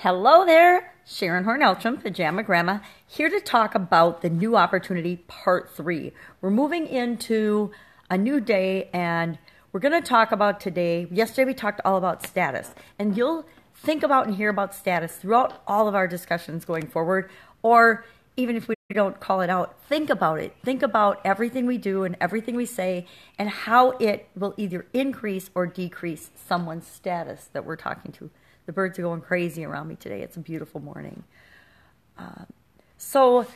Hello there, Sharon Horne-Ellstrom, Pajama Gramma, here to talk about the new opportunity part 3. We're moving into a new day and we're going to talk about today. Yesterday we talked all about status, and you'll think about and hear about status throughout all of our discussions going forward, or even if we don't call it out, think about it. Think about everything we do and everything we say and how it will either increase or decrease someone's status that we're talking to. The birds are going crazy around me today. It's a beautiful morning. So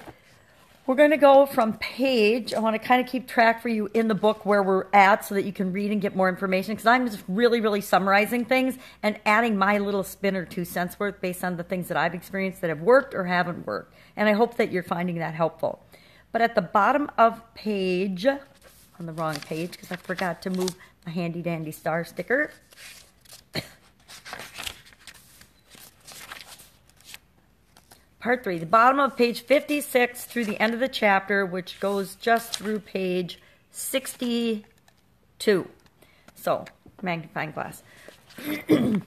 we're going to go from page. I want to kind of keep track for you in the book where we're at so that you can read and get more information, because I'm just really summarizing things and adding my little spin or 2 cents worth based on the things that I've experienced that have worked or haven't worked. And I hope that you're finding that helpful. But at the bottom of page, on the wrong page because I forgot to move my handy dandy star sticker. Part 3, the bottom of page 56 through the end of the chapter, which goes just through page 62. So, magnifying glass. The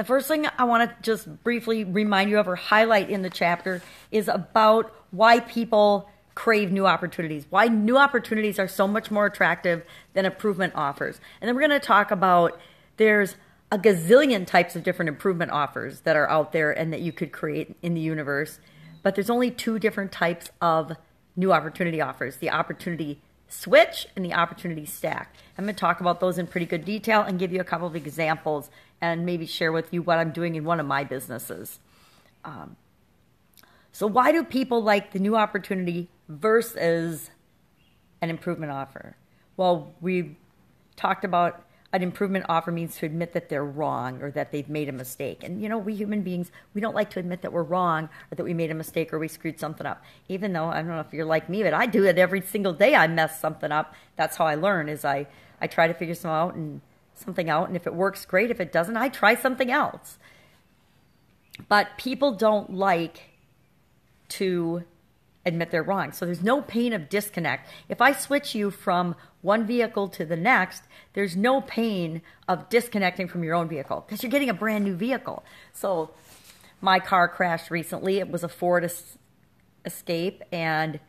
first thing I want to just briefly remind you of or highlight in the chapter is about why people crave new opportunities, why new opportunities are so much more attractive than improvement offers. And then we're going to talk about there's a gazillion types of different improvement offers that are out there and that you could create in the universe. But there's only 2 different types of new opportunity offers, the opportunity switch and the opportunity stack. I'm going to talk about those in pretty good detail and give you a couple of examples and maybe share with you what I'm doing in one of my businesses. So why do people like the new opportunity versus an improvement offer? Well, we talked about an improvement offer means to admit that they're wrong or that they've made a mistake. And, you know, we human beings, we don't like to admit that we're wrong or that we made a mistake or we screwed something up. Even though, I don't know if you're like me, but I do it every single day. I mess something up. That's how I learn, is I try to figure something out. And if it works, great. If it doesn't, I try something else. But people don't like to admit they're wrong. So there's no pain of disconnect. If I switch you from one vehicle to the next, there's no pain of disconnecting from your own vehicle because you're getting a brand new vehicle. So my car crashed recently. It was a Ford Escape, and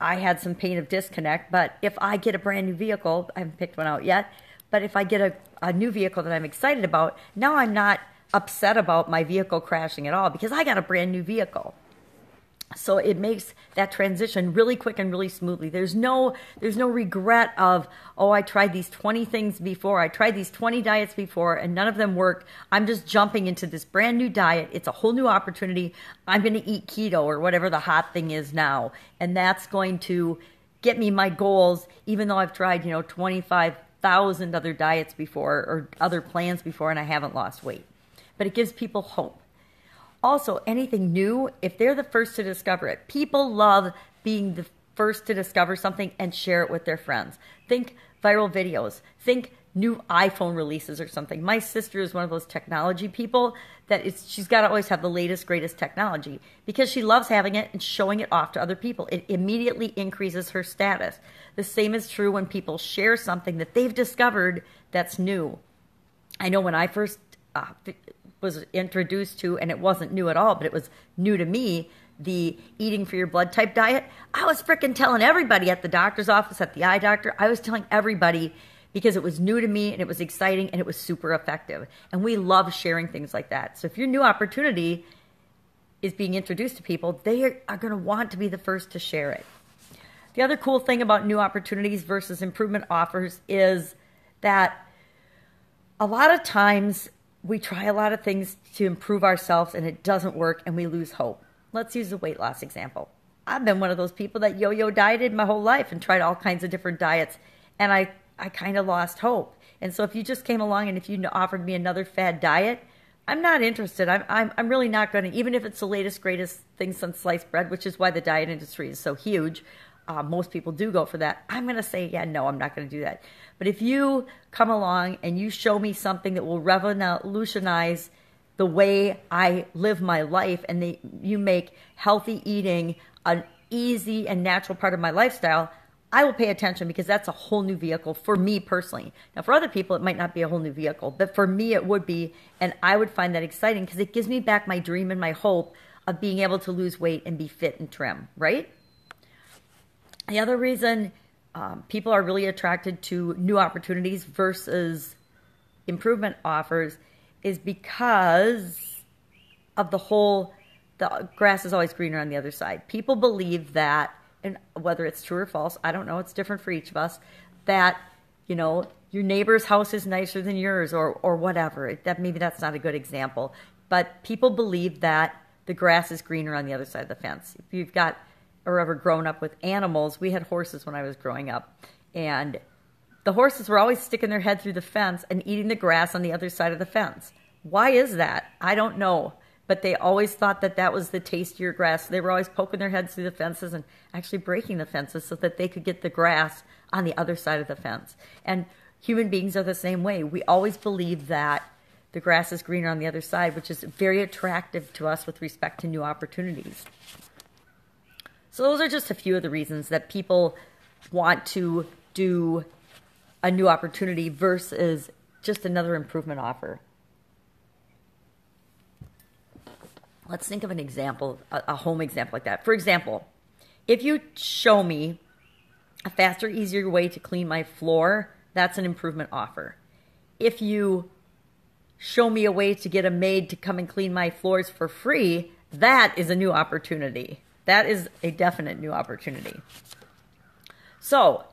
I had some pain of disconnect. But if I get a brand new vehicle, I haven't picked one out yet, but if I get a new vehicle that I'm excited about, now I'm not upset about my vehicle crashing at all because I got a brand new vehicle. So it makes that transition really quick and really smoothly. There's no regret of, oh, I tried these 20 things before. I tried these 20 diets before and none of them worked. I'm just jumping into this brand new diet. It's a whole new opportunity. I'm going to eat keto or whatever the hot thing is now. And that's going to get me my goals, even though I've tried, 25,000 other diets before or other plans before and I haven't lost weight. But it gives people hope. Also, anything new, if they're the first to discover it, people love being the first to discover something and share it with their friends. Think viral videos. Think new iPhone releases or something. My sister is one of those technology people she's got to always have the latest, greatest technology because she loves having it and showing it off to other people. It immediately increases her status. The same is true when people share something that they've discovered that's new. I know when I first was introduced to, and it wasn't new at all, but it was new to me, the eating for your blood type diet. I was freaking telling everybody at the doctor's office, at the eye doctor. I was telling everybody because it was new to me and it was exciting and it was super effective. And we love sharing things like that. So if your new opportunity is being introduced to people, they are going to want to be the first to share it. The other cool thing about new opportunities versus improvement offers is that a lot of times we try a lot of things to improve ourselves and it doesn't work and we lose hope. Let's use the weight loss example. I've been one of those people that yo-yo dieted my whole life and tried all kinds of different diets, and I kind of lost hope. And so if you just came along and if you offered me another fad diet, I'm not interested. I'm really not going to, even if it's the latest, greatest thing since sliced bread, which is why the diet industry is so huge. Most people do go for that. I'm going to say, yeah, no, I'm not going to do that. But if you come along and you show me something that will revolutionize the way I live my life and you make healthy eating an easy and natural part of my lifestyle, I will pay attention because that's a whole new vehicle for me personally. Now, for other people, it might not be a whole new vehicle, but for me, it would be. And I would find that exciting because it gives me back my dream and my hope of being able to lose weight and be fit and trim, right? The other reason people are really attracted to new opportunities versus improvement offers is because of the grass is always greener on the other side. People believe that, and whether it's true or false, I don't know, it's different for each of us, that, your neighbor's house is nicer than yours or whatever. Maybe that's not a good example. But people believe that the grass is greener on the other side of the fence. If you've got or ever grown up with animals, we had horses when I was growing up. And the horses were always sticking their head through the fence and eating the grass on the other side of the fence. Why is that? I don't know. But they always thought that was the tastier grass. They were always poking their heads through the fences and actually breaking the fences so that they could get the grass on the other side of the fence. And human beings are the same way. We always believe that the grass is greener on the other side, which is very attractive to us with respect to new opportunities. So those are just a few of the reasons that people want to do a new opportunity versus just another improvement offer. Let's think of an example, a home example like that. For example, if you show me a faster, easier way to clean my floor, that's an improvement offer. If you show me a way to get a maid to come and clean my floors for free, that is a new opportunity. That is a definite new opportunity. So,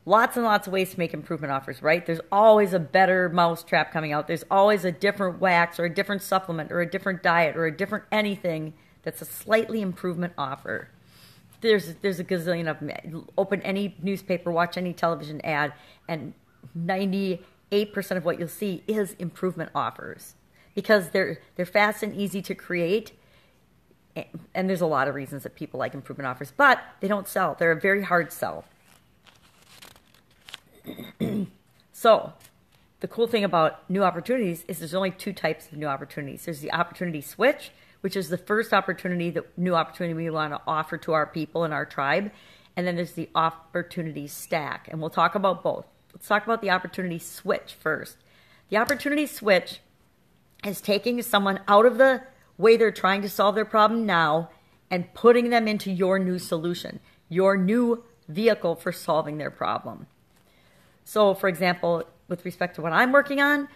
lots and lots of ways to make improvement offers, right? There's always a better mousetrap coming out. There's always a different wax or a different supplement or a different diet or a different anything that's a slightly improvement offer. There's a gazillion of them. Open any newspaper, watch any television ad, and 98% of what you'll see is improvement offers because they're fast and easy to create. And there's a lot of reasons that people like improvement offers, but they don't sell. They're a very hard sell. So, the cool thing about new opportunities is there's only two types of new opportunities. There's the opportunity switch, which is the first new opportunity we want to offer to our people and our tribe. And then there's the opportunity stack. And we'll talk about both. Let's talk about the opportunity switch first. The opportunity switch is taking someone out of the way they're trying to solve their problem now and putting them into your new solution, your new vehicle for solving their problem. So, for example, with respect to what I'm working on,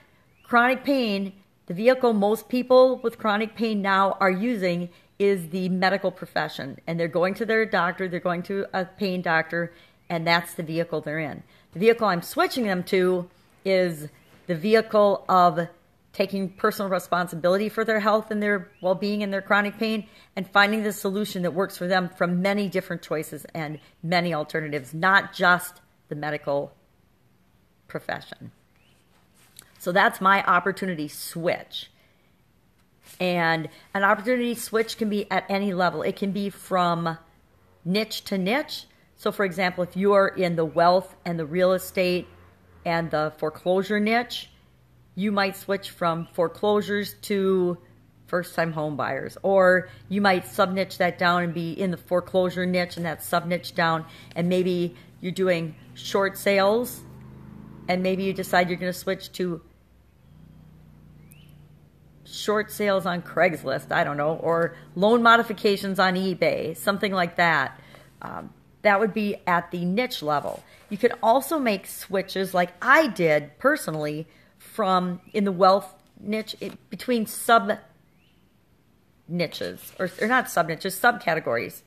chronic pain, the vehicle most people with chronic pain now are using is the medical profession. And they're going to their doctor, they're going to a pain doctor, and that's the vehicle they're in. The vehicle I'm switching them to is the vehicle of taking personal responsibility for their health and their well-being and their chronic pain and finding the solution that works for them from many different choices and many alternatives, not just the medical profession. So that's my opportunity switch. And an opportunity switch can be at any level. It can be from niche to niche. So for example, if you're in the wealth and the real estate and the foreclosure niche, you might switch from foreclosures to first-time home buyers. Or you might sub-niche that down and be in the foreclosure niche and that sub-niche down. And maybe you're doing short sales and maybe you decide you're going to switch to short sales on Craigslist, I don't know, or loan modifications on eBay, something like that. That would be at the niche level. You could also make switches like I did personally from in the wealth niche between sub niches or not sub niches, subcategories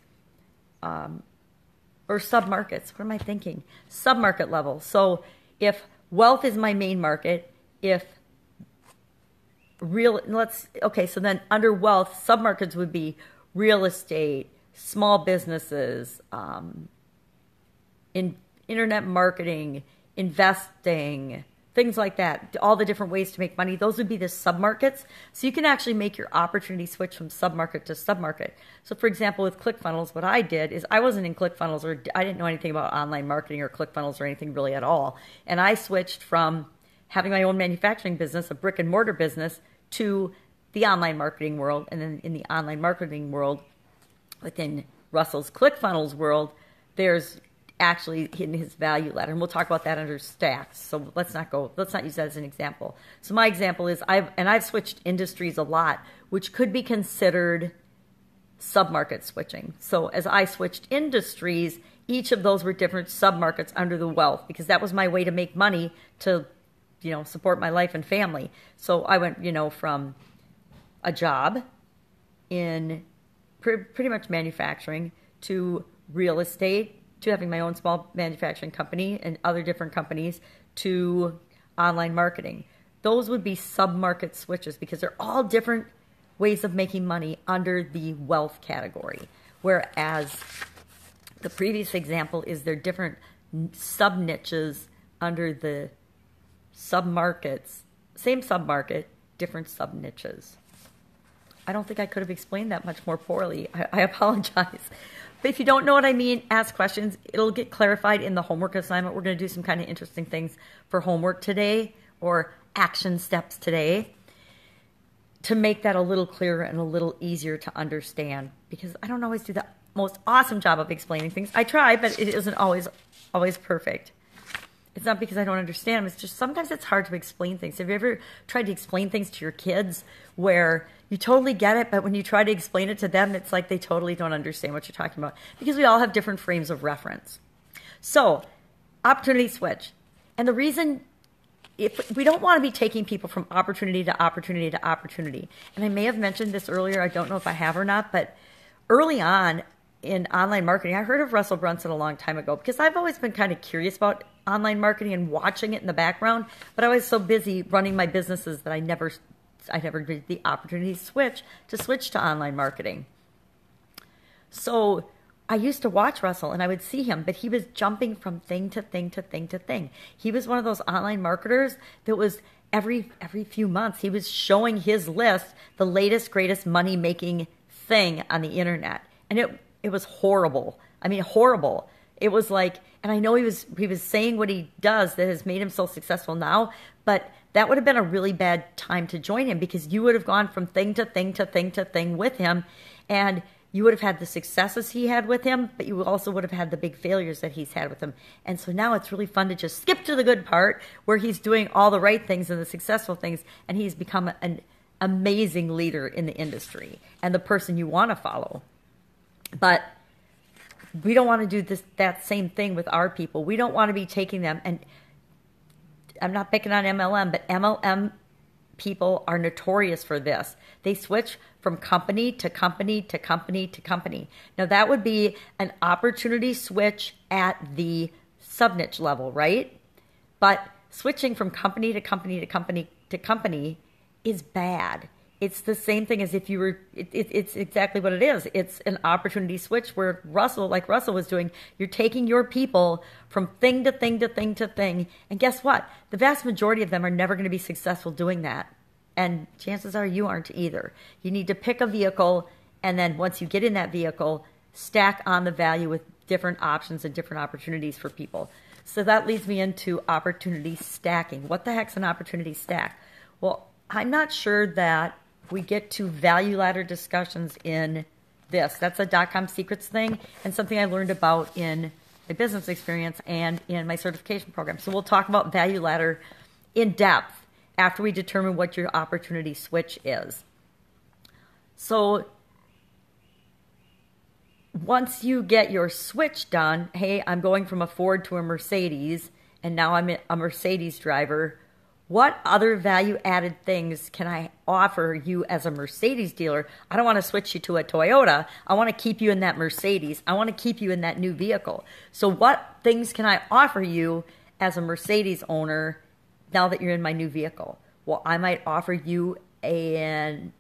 or sub markets. What am I thinking? Sub market level. So if wealth is my main market, if so then under wealth, submarkets would be real estate, small businesses, internet marketing, investing, things like that, all the different ways to make money. Those would be the submarkets. So you can actually make your opportunity switch from submarket to submarket. So for example, with ClickFunnels, what I did is I wasn't in ClickFunnels or I didn't know anything about online marketing or ClickFunnels or anything really at all. And I switched from having my own manufacturing business, a brick and mortar business, to the online marketing world. And then in the online marketing world, within Russell's ClickFunnels world, there's actually in his value ladder. And we'll talk about that under stacks. So let's not use that as an example. So my example is I've switched industries a lot, which could be considered submarket switching. So as I switched industries, each of those were different submarkets under the wealth, because that was my way to make money to, support my life and family. So I went, from a job in pretty much manufacturing to real estate to having my own small manufacturing company and other different companies to online marketing. Those would be sub-market switches because they're all different ways of making money under the wealth category. Whereas the previous example is they're different sub-niches under the sub-markets, same sub-market, different sub-niches. I don't think I could have explained that much more poorly. I apologize. But if you don't know what I mean, ask questions. It'll get clarified in the homework assignment. We're going to do some kind of interesting things for homework today, or action steps today, to make that a little clearer and a little easier to understand, because I don't always do the most awesome job of explaining things. I try, but it isn't always perfect. It's not because I don't understand them. It's just sometimes it's hard to explain things. Have you ever tried to explain things to your kids where you totally get it, but when you try to explain it to them, it's like they totally don't understand what you're talking about, because we all have different frames of reference. So, opportunity switch. And the reason, if we don't want to be taking people from opportunity to opportunity to opportunity, and I may have mentioned this earlier, I don't know if I have or not, but early on in online marketing, I heard of Russell Brunson a long time ago, because I've always been kind of curious about online marketing and watching it in the background, but I was so busy running my businesses that I never did the opportunity to switch to online marketing. So I used to watch Russell and I would see him, but he was jumping from thing to thing to thing to thing. He was one of those online marketers that was every few months, he was showing his list, the latest, greatest money-making thing on the internet. And it was horrible. I mean, horrible. It was like, and I know he was saying what he does that has made him so successful now, but that would have been a really bad time to join him, because you would have gone from thing to thing to thing to thing with him, and you would have had the successes he had with him, but you also would have had the big failures that he's had with him. And so now it's really fun to just skip to the good part where he's doing all the right things and the successful things, and he's become an amazing leader in the industry and the person you want to follow. But we don't want to do that same thing with our people. We don't want to be taking them, and I'm not picking on MLM, but MLM people are notorious for this. They switch from company to company to company to company. Now that would be an opportunity switch at the sub-niche level, right? But switching from company to company to company to company is bad. It's the same thing as if you were, it's exactly what it is. It's an opportunity switch where like Russell was doing, you're taking your people from thing to thing to thing to thing. And guess what? The vast majority of them are never going to be successful doing that. And chances are you aren't either. You need to pick a vehicle, and then once you get in that vehicle, stack on the value with different options and different opportunities for people. So that leads me into opportunity stacking. What the heck's an opportunity stack? Well, I'm not sure that we get to value ladder discussions in this. That's a .com secrets thing, and something I learned about in my business experience and in my certification program. So we'll talk about value ladder in depth after we determine what your opportunity switch is. So once you get your switch done, hey, I'm going from a Ford to a Mercedes, and now I'm a Mercedes driver. What other value-added things can I offer you as a Mercedes dealer? I don't want to switch you to a Toyota. I want to keep you in that Mercedes. I want to keep you in that new vehicle. So what things can I offer you as a Mercedes owner now that you're in my new vehicle? Well, I might offer you an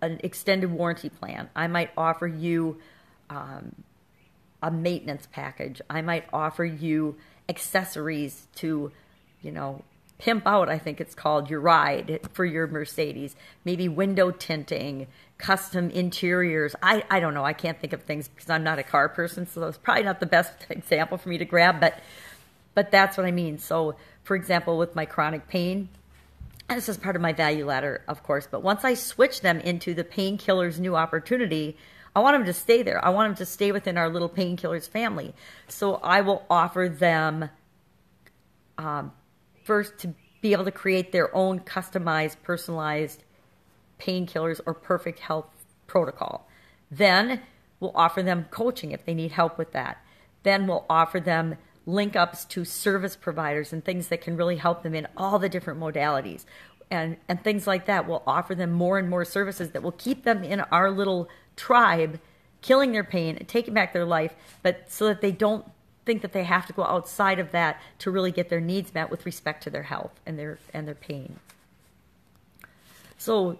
extended warranty plan. I might offer you a maintenance package. I might offer you accessories to, pimp out, I think it's called, your ride for your Mercedes. Maybe window tinting, custom interiors. I don't know. I can't think of things because I'm not a car person, so that's probably not the best example for me to grab, but that's what I mean. So, for example, with my chronic pain, and this is part of my value ladder, of course, but once I switch them into the painkiller's new opportunity, I want them to stay there. I want them to stay within our little painkillers family. So I will offer them first to be able to create their own customized, personalized painkillers or perfect health protocol. Then we'll offer them coaching if they need help with that. Then we'll offer them link ups to service providers and things that can really help them in all the different modalities and things like that. We'll offer them more and more services that will keep them in our little tribe, killing their pain and taking back their life, but so that they don't think that they have to go outside of that to really get their needs met with respect to their health and their pain. So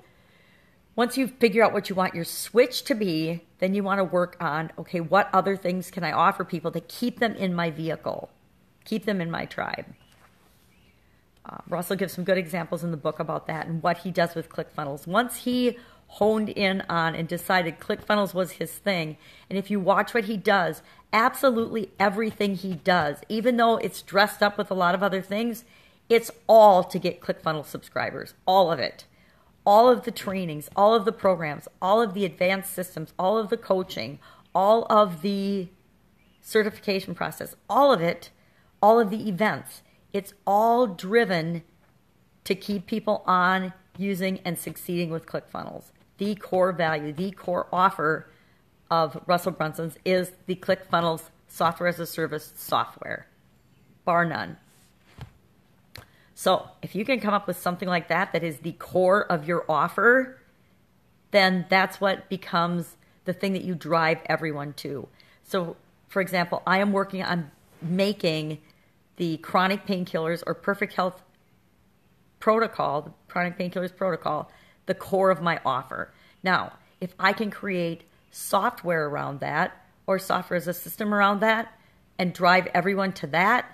once you figure out what you want your switch to be, then you want to work on, okay, what other things can I offer people to keep them in my vehicle, keep them in my tribe? Russell gives some good examples in the book about that and what he does with ClickFunnels. Once he honed in on and decided ClickFunnels was his thing, and if you watch what he does, absolutely everything he does, even though it's dressed up with a lot of other things, it's all to get ClickFunnels subscribers, all of it. All of the trainings, all of the programs, all of the advanced systems, all of the coaching, all of the certification process, all of it, all of the events. It's all driven to keep people on using and succeeding with ClickFunnels. The core value, the core offer of Russell Brunson's is the ClickFunnels software as a service software, bar none. So if you can come up with something like that that is the core of your offer, then that's what becomes the thing that you drive everyone to. So, for example, I am working on making the chronic painkillers or perfect health protocol, the chronic painkillers protocol, the core of my offer. Now, if I can create software around that or software as a system around that and drive everyone to that,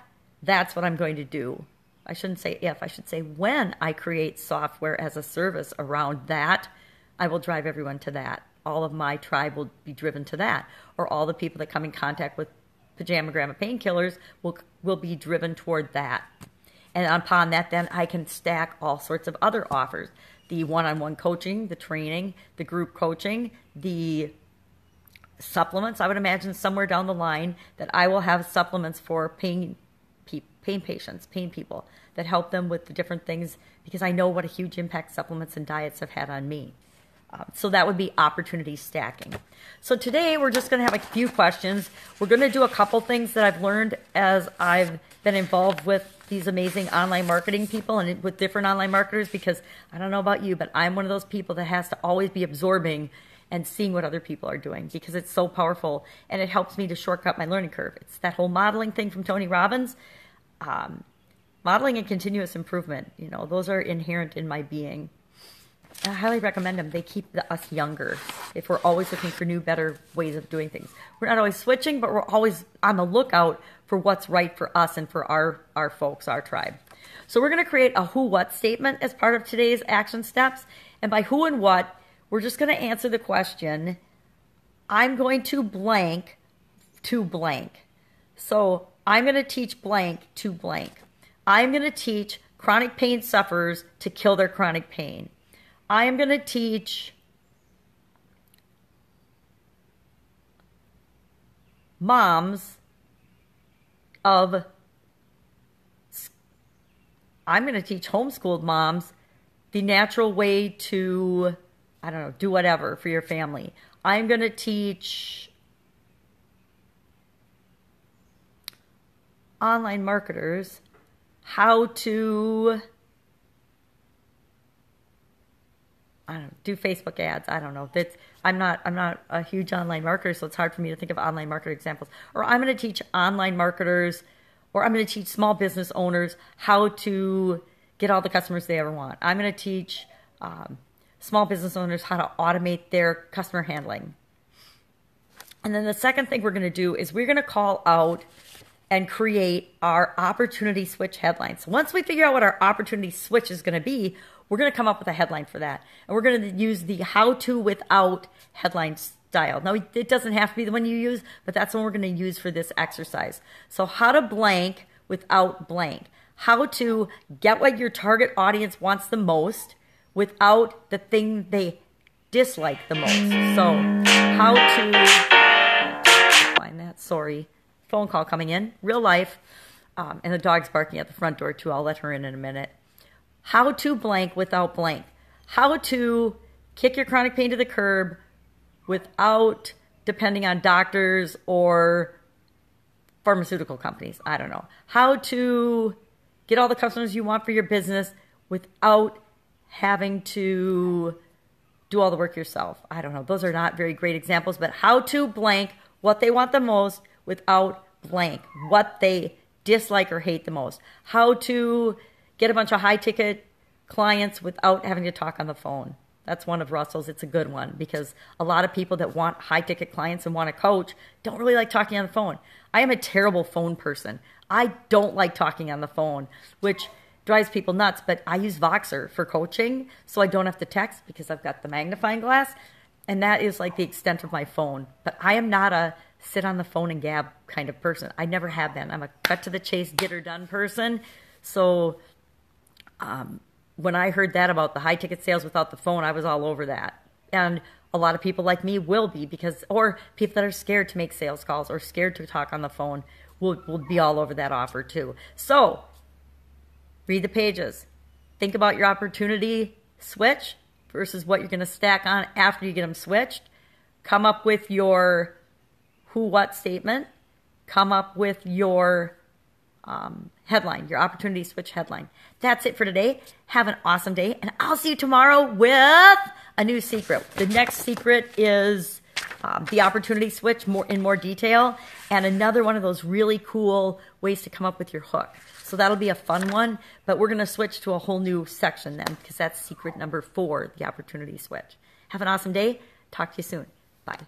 that's what I'm going to do. I shouldn't say if, I should say when I create software as a service around that, I will drive everyone to that. All of my tribe will be driven to that. Or all the people that come in contact with Pajama Gramma painkillers will be driven toward that. And upon that, then I can stack all sorts of other offers. The one-on-one coaching, the training, the group coaching, the supplements. I would imagine somewhere down the line that I will have supplements for pain patients, pain people, that help them with the different things, because I know what a huge impact supplements and diets have had on me. So that would be opportunity stacking. So today we're just going to have a few questions. We're going to do a couple things that I've learned as I've been involved with these amazing online marketing people and with different online marketers, because I don't know about you, but I'm one of those people that has to always be absorbing and seeing what other people are doing, because it's so powerful and it helps me to shortcut my learning curve. It's that whole modeling thing from Tony Robbins. Modeling and continuous improvement, those are inherent in my being. I highly recommend them. They keep us younger if we're always looking for new, better ways of doing things. We're not always switching, but we're always on the lookout for what's right for us and for our folks, our tribe. So we're going to create a who, what statement as part of today's action steps. And by who and what, we're just going to answer the question, I'm going to blank to blank. So I'm going to teach blank to blank. I'm going to teach chronic pain sufferers to kill their chronic pain. I am going to teach moms I'm going to teach homeschooled moms the natural way to, do whatever for your family. I'm going to teach online marketers how to, do Facebook ads. I don't know. I'm not a huge online marketer, so it's hard for me to think of online marketer examples. Or I'm going to teach online marketers, or I'm going to teach small business owners how to get all the customers they ever want. I'm going to teach small business owners how to automate their customer handling. And then the second thing we're going to do is we're going to call out and create our opportunity switch headline. So once we figure out what our opportunity switch is going to be, we're going to come up with a headline for that. And we're going to use the how to without headline style. Now, it doesn't have to be the one you use, but that's the one we're going to use for this exercise. So how to blank without blank. How to get what your target audience wants the most without the thing they dislike the most. So how to find that. Sorry. Phone call coming in. Real life. And the dog's barking at the front door too. I'll let her in a minute. How to blank without blank. How to kick your chronic pain to the curb without depending on doctors or pharmaceutical companies. I don't know. How to get all the customers you want for your business without having to do all the work yourself. I don't know. Those are not very great examples, but how to blank what they want the most without blank what they dislike or hate the most. How to get a bunch of high-ticket clients without having to talk on the phone. That's one of Russell's. It's a good one because a lot of people that want high-ticket clients and want to coach don't really like talking on the phone. I am a terrible phone person. I don't like talking on the phone, which drives people nuts, but I use Voxer for coaching, so I don't have to text because I've got the magnifying glass, and that is like the extent of my phone. But I am not a sit on the phone and gab kind of person. I never have been. I'm a cut to the chase, get her done person. So when I heard that about the high ticket sales without the phone, I was all over that. And a lot of people like me will be or people that are scared to make sales calls or scared to talk on the phone will be all over that offer too. So read the pages. Think about your opportunity switch versus what you're going to stack on after you get them switched. Come up with your who, what statement. Come up with your headline, your opportunity switch headline. That's it for today. Have an awesome day, and I'll see you tomorrow with a new secret. The next secret is the opportunity switch in more detail, and another one of those really cool ways to come up with your hook. So that'll be a fun one, but we're going to switch to a whole new section then because that's secret number 4, the opportunity switch. Have an awesome day. Talk to you soon. Bye.